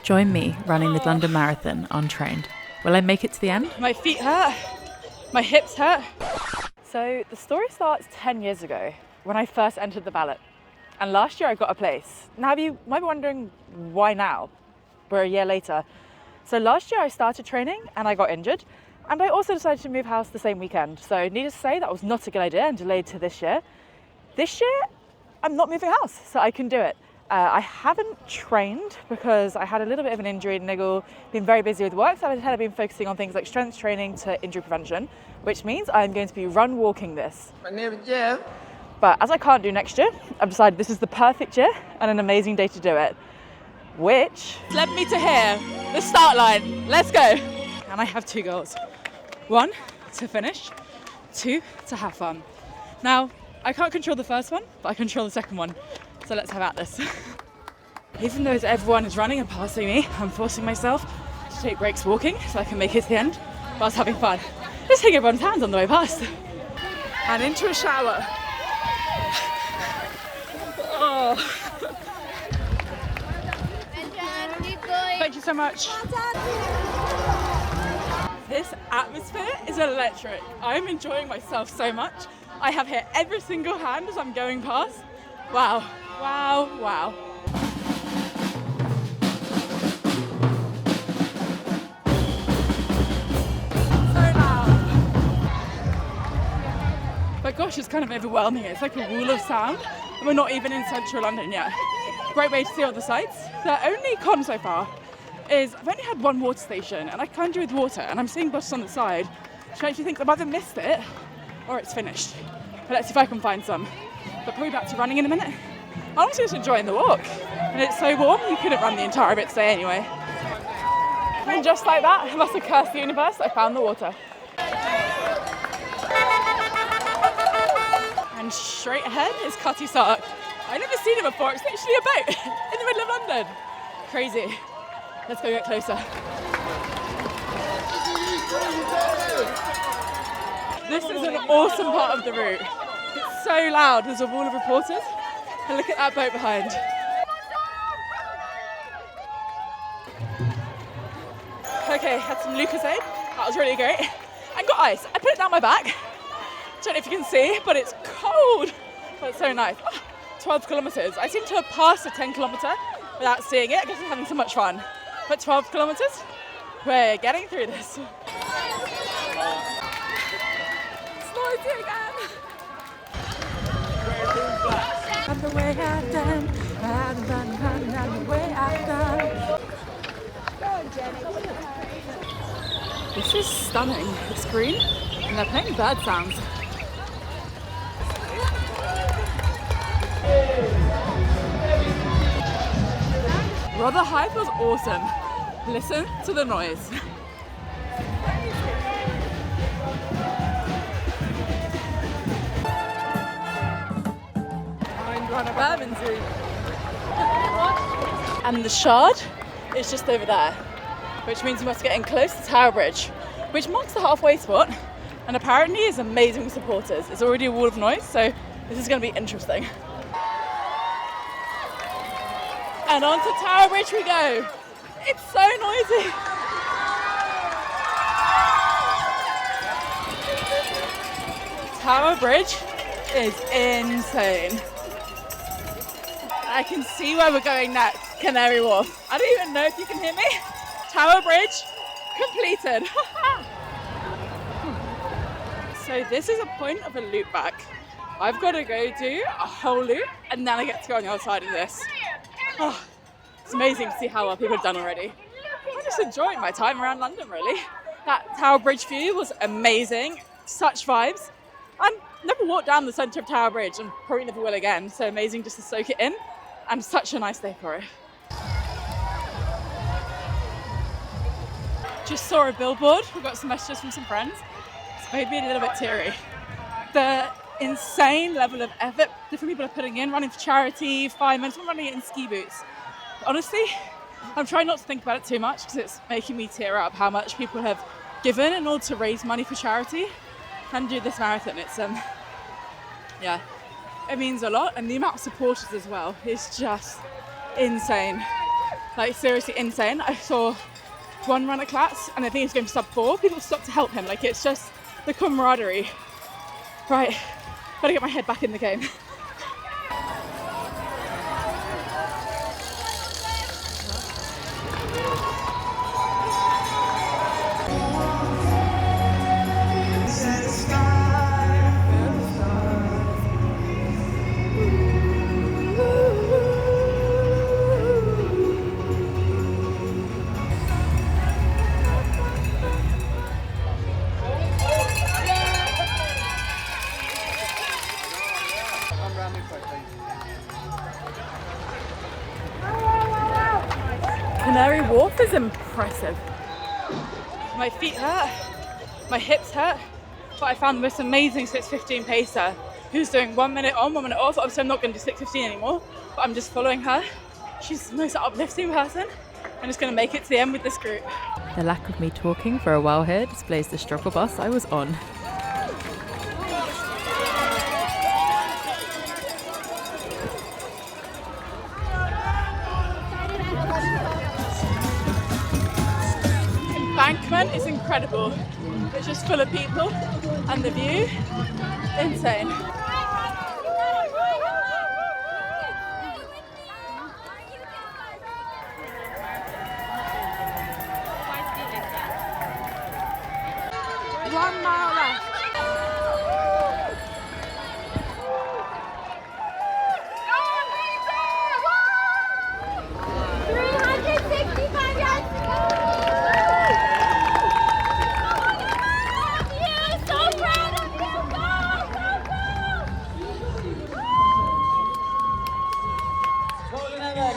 Join me running the London Marathon untrained. Will I make it to the end? My feet hurt, my hips hurt. So the story starts 10 years ago when I first entered the ballot. And last year I got a place. Now you might be wondering why now? We're a year later. So last year I started training and I got injured. And I also decided to move house the same weekend. So needless to say, that was not a good idea and delayed to this year. This year, I'm not moving house, so I can do it. I haven't trained because I had a little bit of an injury niggle, been very busy with work, so I've been focusing on things like strength training to injury prevention, which means I'm going to be walking this. My name is Jeff. But as I can't do next year, I've decided this is the perfect year and an amazing day to do it, which led me to here, the start line. Let's go. And I have two goals. One, to finish. Two, to have fun. Now, I can't control the first one, but I control the second one. So let's have at this. Even though everyone is running and passing me, I'm forcing myself to take breaks walking so I can make it to the end whilst having fun. Just take everyone's hands on the way past. And into a shower. Oh. Thank you so much. This atmosphere is electric. I'm enjoying myself so much. I have hit every single hand as I'm going past. Wow, wow, wow. So loud. But gosh, it's kind of overwhelming. It's like a wall of sound, and we're not even in central London yet. Great way to see all the sights. The only con so far is I've only had one water station, and I can't do with water, and I'm seeing buses on the side, which makes me think I've either missed it or it's finished. But let's see if I can find some. But probably back to running in a minute. I'm also just enjoying the walk. And it's so warm, you couldn't run the entire bit today anyway. And just like that, I must have cursed the universe, I found the water. And straight ahead is Cutty Sark. I've never seen it before, it's literally a boat in the middle of London. Crazy. Let's go get closer. This is an awesome part of the route. It's so loud, there's a wall of reporters. And look at that boat behind. Okay, had some Lucozade. That was really great. And got ice. I put it down my back. Don't know if you can see, but it's cold. But it's so nice. Oh, 12 kilometres. I seem to have passed a 10 kilometre without seeing it. I guess I'm having so much fun. But 12 kilometres, we're getting through this. Slowly again. And the way I've done, and the way I've done. This is stunning. It's green, and they're playing bird sounds. Rother Hype was awesome. Listen to the noise. And the Shard is just over there, which means we must get in close to Tower Bridge, which marks the halfway spot and apparently is amazing with supporters. It's already a wall of noise, so this is going to be interesting. And onto Tower Bridge we go. It's so noisy. Tower Bridge is insane. I can see where we're going next, Canary Wharf. I don't even know if you can hear me. Tower Bridge completed. So this is a point of a loop back. I've got to go do a whole loop and then I get to go on the other side of this. Oh, it's amazing to see how well people have done already. I'm just enjoying my time around London, really. That Tower Bridge view was amazing. Such vibes. I've never walked down the centre of Tower Bridge and probably never will again. So amazing just to soak it in. And such a nice day for it. Just saw a billboard. We got some messages from some friends. It's made me a little bit teary. The insane level of effort different people are putting in, running for charity, firemen, someone running it in ski boots. Honestly, I'm trying not to think about it too much because it's making me tear up how much people have given in order to raise money for charity and do this marathon. It's yeah, it means a lot, and the amount of supporters as well is just insane. Like seriously insane. I saw one run at Clats and I think he's going for sub 4. People stopped to help him. Like it's just the camaraderie. Right, gotta get my head back in the game. Canary Wharf is impressive. My feet hurt, my hips hurt, but I found the most amazing 6:15 pacer who's doing 1 minute on, 1 minute off. Obviously I'm not going to do 6:15 anymore, but I'm just following her. She's the most uplifting person. I'm just going to make it to the end with this group. The lack of me talking for a while here displays the struggle bus I was on. Embankment is incredible. It's just full of people and the view, insane. One mile left.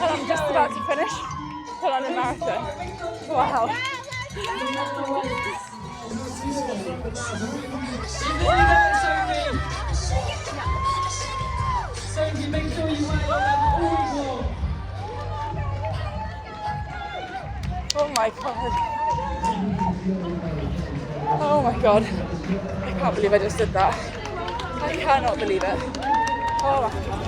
I'm just about to finish Pall Mall marathon. Wow. Oh my god. Oh my god. I can't believe I just did that. I cannot believe it. Oh my god.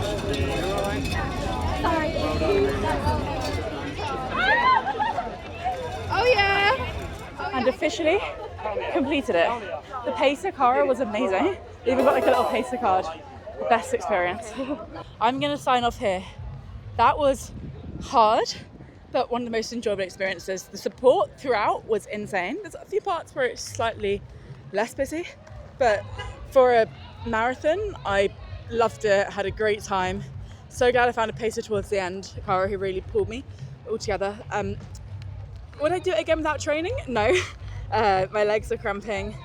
Oh yeah! And officially completed it. The pacer car was amazing. They even got like a little pacer card. The best experience. I'm gonna sign off here. That was hard, but one of the most enjoyable experiences. The support throughout was insane. There's a few parts where it's slightly less busy, but for a marathon, I loved it, had a great time. So glad I found a pacer towards the end, Cara, who really pulled me all together. Would I do it again without training? No. My legs are cramping,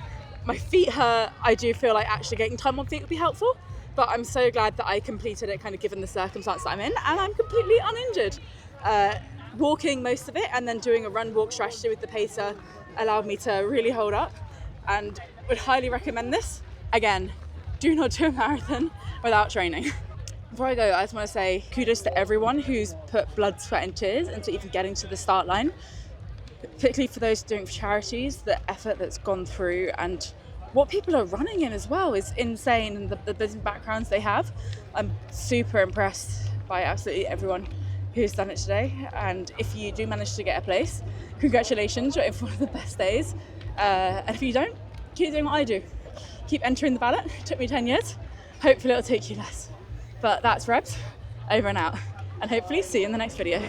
my feet hurt. I do feel like actually getting time on feet would be helpful, but I'm so glad that I completed it kind of given the circumstance that I'm in, and I'm completely uninjured. Walking most of it and then doing a run-walk strategy with the pacer allowed me to really hold up, and would highly recommend this. Again, do not do a marathon without training. Before I go, I just want to say kudos to everyone who's put blood, sweat and tears into even getting to the start line, particularly for those doing it for charities. The effort that's gone through and what people are running in as well is insane, and the business backgrounds they have. I'm super impressed by absolutely everyone who's done it today, and if you do manage to get a place, congratulations, you're in for one of the best days. And if you don't, keep doing what I do. Keep entering the ballot. It took me 10 years. Hopefully it'll take you less. But that's Rebs, over and out. And hopefully see you in the next video.